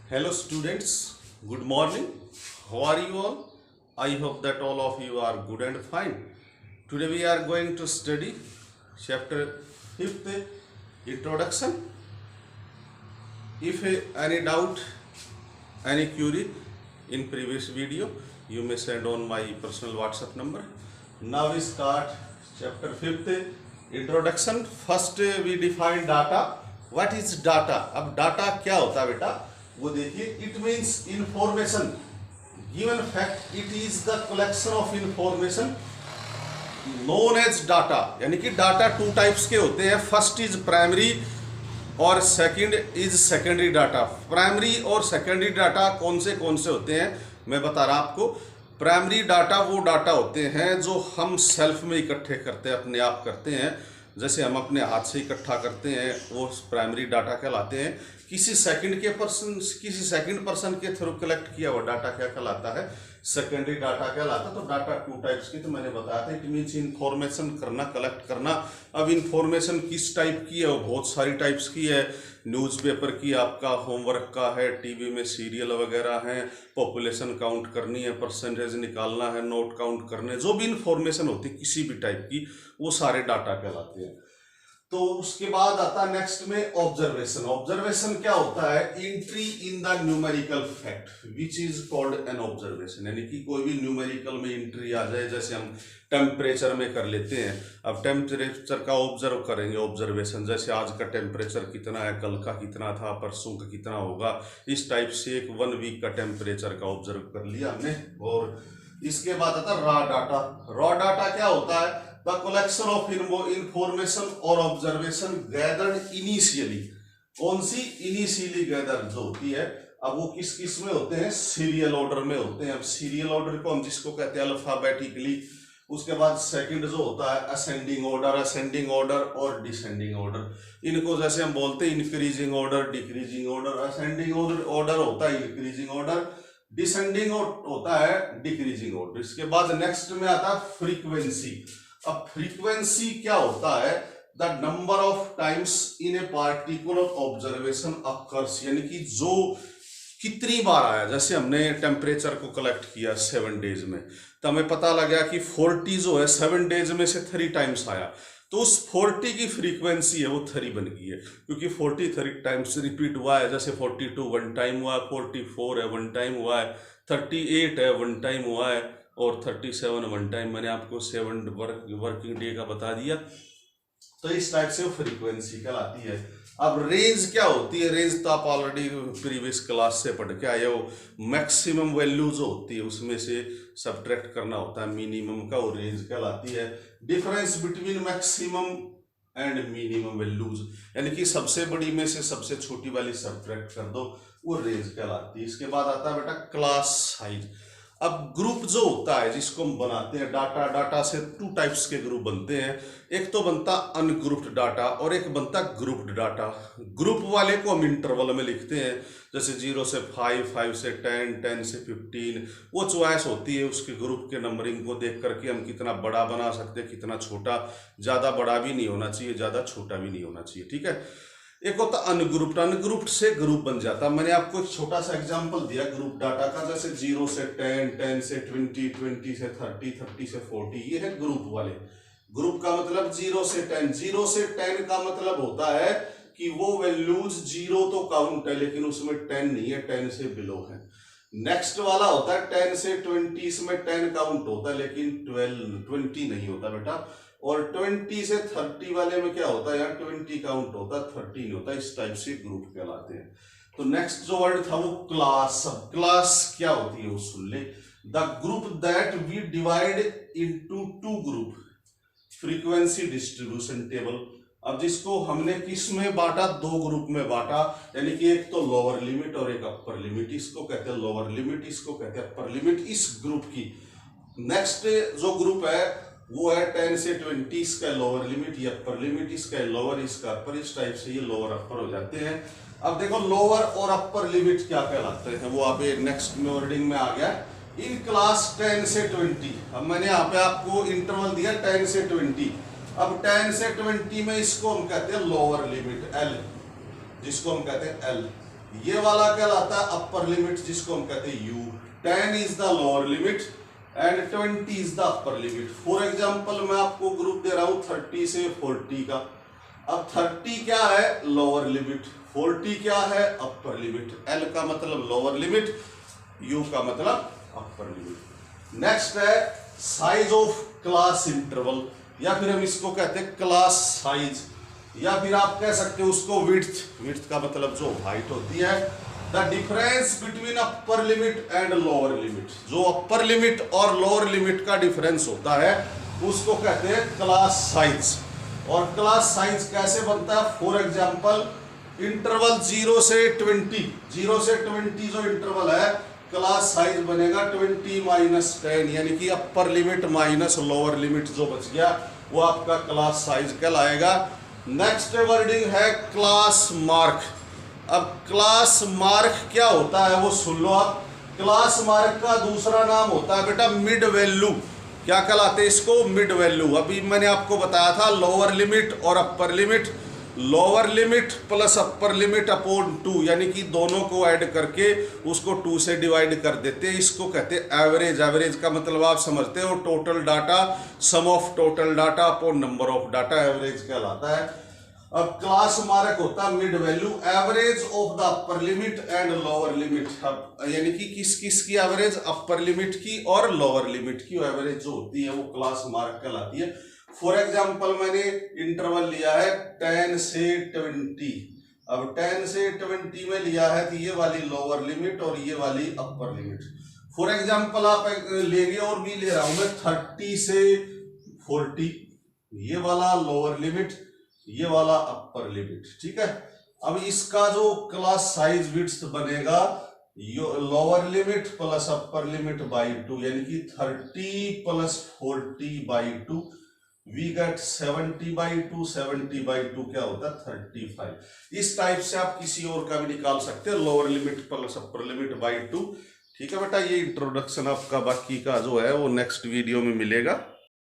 Hello students, good morning. How are you all? I hope that all of you are good and fine. Today we are going to study chapter 5th, introduction. If any doubt, any query in previous video, you may send on my personal WhatsApp number. Now we start chapter 5th, introduction. First we define data. What is data? अब data क्या होता है बेटा? वो देखिए, it means information given fact, it is the collection of information known as data. यानी कि data two types के होते हैं, फर्स्ट इज प्राइमरी और second is secondary data. Primary और सेकेंडरी डाटा कौन से होते हैं मैं बता रहा आपको। प्राइमरी डाटा वो डाटा होते हैं जो हम सेल्फ में इकट्ठे करते हैं, अपने आप करते हैं, जैसे हम अपने हाथ से इकट्ठा करते हैं, वो प्राइमरी डाटा कहलाते हैं। किसी सेकंड पर्सन के थ्रू कलेक्ट किया हुआ डाटा क्या कहलाता है? सेकेंडरी डाटा कहलाता है। तो डाटा टू टाइप्स की तो मैंने बताया था, इट मीन्स इंफॉर्मेशन करना, कलेक्ट करना। अब इंफॉर्मेशन किस टाइप की है? वो बहुत सारी टाइप्स की है। न्यूज़पेपर की, आपका होमवर्क का है, टीवी में सीरियल वगैरह हैं, पॉपुलेशन काउंट करनी है, परसेंटेज निकालना है, नोट काउंट करने, जो भी इंफॉर्मेशन होती है किसी भी टाइप की, वो सारे डाटा कहलाते हैं। तो उसके बाद आता है नेक्स्ट में ऑब्जर्वेशन। ऑब्जर्वेशन क्या होता है? Entry in the numerical fact which is called an observation. यानी कि कोई भी न्यूमेरिकल में एंट्री आ जाए, जैसे हम टेम्परेचर में कर लेते हैं। अब टेम्परेचर का ऑब्जर्व करेंगे, ऑब्जर्वेशन, जैसे आज का टेम्परेचर कितना है, कल का कितना था, परसों का कितना होगा, इस टाइप से एक 1 वीक का टेम्परेचर का ऑब्जर्व कर लिया हमने। और इसके बाद आता है रॉ डाटा। रॉ डाटा क्या होता है? द कलेक्शन ऑफ इंफॉर्मेशन और ऑब्जर्वेशन गैदर्ड इनिशियली। कौन सी? इनिशियली गैदर जो होती है। अब वो किस में होते हैं? सीरियल ऑर्डर में होते हैं। अब सीरियल ऑर्डर को हम जिसको कहते हैं अल्फाबेटिकली। उसके बाद सेकंड जो होता है असेंडिंग ऑर्डर और डिसेंडिंग ऑर्डर। इनको जैसे हम बोलते हैं increasing order, decreasing order. Ascending order होता है इंक्रीजिंग ऑर्डर, डिसेंडिंग होता है डिक्रीजिंग ऑर्डर। इसके बाद नेक्स्ट में आता है फ्रीक्वेंसी। अब फ्रीक्वेंसी क्या होता है? The number of times in a particular observation occurs. यानी कि जो कितनी बार आया, जैसे हमने टेम्परेचर को कलेक्ट किया 7 डेज में, तो हमें पता लगा कि 40 जो है 7 डेज में से 3 टाइम्स आया, तो उस 40 की फ्रीक्वेंसी है वो 3 बन गई है, क्योंकि 40 3 टाइम्स रिपीट हुआ है। जैसे 42 1 टाइम हुआ है, 44 है 1 टाइम हुआ है, 38 है 1 टाइम हुआ है, और 37 1 टाइम। मैंने आपको 7 वर्किंग डे का बता दिया। तो इस टाइप से फ्रीक्वेंसी कहलाती है। अब रेंज क्या होती है? रेंज तो आप ऑलरेडी प्रीवियस क्लास से पढ़ के आए हो। मैक्सिमम वैल्यू जो होती है उसमें से सब्ट्रैक्ट करना होता है मिनिमम का, वो रेंज कहलाती है। Difference between maximum and minimum values, यानी कि सबसे बड़ी में से सबसे छोटी वाली सब्ट्रैक्ट कर दो, वो रेंज कहलाती है। इसके बाद आता है बेटा क्लास साइज। अब ग्रुप जो होता है जिसको हम बनाते हैं डाटा से 2 टाइप्स के ग्रुप बनते हैं। एक तो बनता अनग्रुप्ड डाटा और एक बनता ग्रुप्ड डाटा। ग्रुप वाले को हम इंटरवल में लिखते हैं, जैसे 0 से 5, 5 से 10, 10 से 15। वो चॉइस होती है उसके ग्रुप के नंबरिंग को देख करके हम कितना बड़ा बना सकते हैं, कितना छोटा। ज़्यादा बड़ा भी नहीं होना चाहिए, ज़्यादा छोटा भी नहीं होना चाहिए, ठीक है। एक होता अनग्रुप्ड। अनग्रुप्ड से ग्रुप बन जाता। मैंने आपको एक छोटा सा एग्जांपल दिया ग्रुप डाटा का, जैसे 0 से 10, 10 से 20, 20 से 30, 30 से 40। ये है ग्रुप वाले। ग्रुप का मतलब 0 से 10। 0 से 10 का मतलब होता है कि वो वैल्यूज 0 तो काउंट है, लेकिन उसमें 10 नहीं है, 10 से बिलो है। नेक्स्ट वाला होता है 10 से 20, इसमें 10 काउंट होता है, लेकिन 20 नहीं होता बेटा। और 20 से 30 वाले में क्या होता है? यार 20 काउंट होता है, 30 नहीं होता। इस टाइप से ग्रुप कहलाते हैं। तो नेक्स्ट जो वर्ड था वो क्लास। अब क्लास क्या होती है वो सुन ले। The group that we divide into 2 group, frequency distribution table. अब जिसको हमने किस में बांटा? 2 ग्रुप में बांटा, यानी कि एक तो लोअर लिमिट और एक अपर लिमिट। इसको कहते हैं लोअर लिमिट, इसको कहते हैं अपर लिमिट, इस ग्रुप की। नेक्स्ट जो ग्रुप है वो है 10 से 20, इसका लोअर लिमिट, ये अपर लिमिट, इसका लोअर, इसका अपर। इस टाइप से ये लोअर अपर हो जाते हैं। अब देखो लोअर और अपर लिमिट क्या कहलाते हैं, वो आप नेक्स्ट में वर्डिंग में आ गया। इन क्लास 10 से 20, अब मैंने यहाँ पे आपको इंटरवल दिया 10 से 20। अब 10 से 20 में इसको हम कहते हैं लोअर लिमिट L, जिसको हम कहते हैं L। ये वाला कहलाता है अपर लिमिट, जिसको हम कहते हैं u। 10 is the lower limit and 20 is the upper limit. For example मैं आपको ग्रुप दे रहा हूं 30 से 40 का। अब 30 क्या है? Lower limit. 40 क्या है? Upper limit. L का मतलब लोअर लिमिट, U का मतलब अपर लिमिट। नेक्स्ट है साइज ऑफ क्लास इंटरवल, या फिर हम इसको कहते हैं क्लास साइज, या फिर आप कह सकते हो उसको विड्थ। विड्थ का मतलब जो हाइट होती है। The difference between upper limit and lower limit, जो अपर लिमिट और लोअर लिमिट का डिफरेंस होता है उसको कहते हैं क्लास साइज। और क्लास साइज कैसे बनता है? फॉर एग्जांपल इंटरवल 0 से 20, 0 से 20 जो इंटरवल है, क्लास साइज बनेगा 20 माइनस 10, यानी कि upper limit minus lower limit जो बच गया वो आपका क्लास साइज कहलाएगा। नेक्स्ट वर्डिंग है क्लास मार्क। अब क्लास मार्क क्या होता है वो सुन लो आप। क्लास मार्क का दूसरा नाम होता है बेटा मिड वैल्यू। क्या कहलाते हैं इसको? Mid value. अभी मैंने आपको बताया था लोअर लिमिट और upper limit. Lower limit plus upper limit upon 2, यानी कि दोनों को ऐड करके उसको 2 से डिवाइड कर देते हैं। इसको कहते हैं एवरेज। एवरेज का मतलब आप समझते हो total data, sum of total data upon number of data, average कहलाता है। अब क्लास मार्क होता है mid value, average of the upper limit and lower limit. यानी कि किस किस की एवरेज? अपर लिमिट की और लोअर लिमिट की एवरेज जो होती है वो क्लास मार्क कहलाती है। फॉर एग्जाम्पल मैंने इंटरवल लिया है 10 से 20। अब 10 से 20 में लिया है तो ये वाली लोअर लिमिट और ये वाली अपर लिमिट। फॉर एग्जाम्पल आप लेंगे, और भी ले रहा हूं मैं 30 से 40, ये वाला लोअर लिमिट, ये वाला अपर लिमिट। ठीक है। अब इसका जो क्लास साइज विड्थ बनेगा lower limit plus upper limit by 2, यानी कि 30 plus 40 by 2, we get 70 by 2। 70 by 2 क्या होता है? 35। इस टाइप से आप किसी और का भी निकाल सकते हैं, lower limit plus upper limit by 2। ठीक है बेटा, ये इंट्रोडक्शन आपका बाकी का जो है वो नेक्स्ट वीडियो में मिलेगा।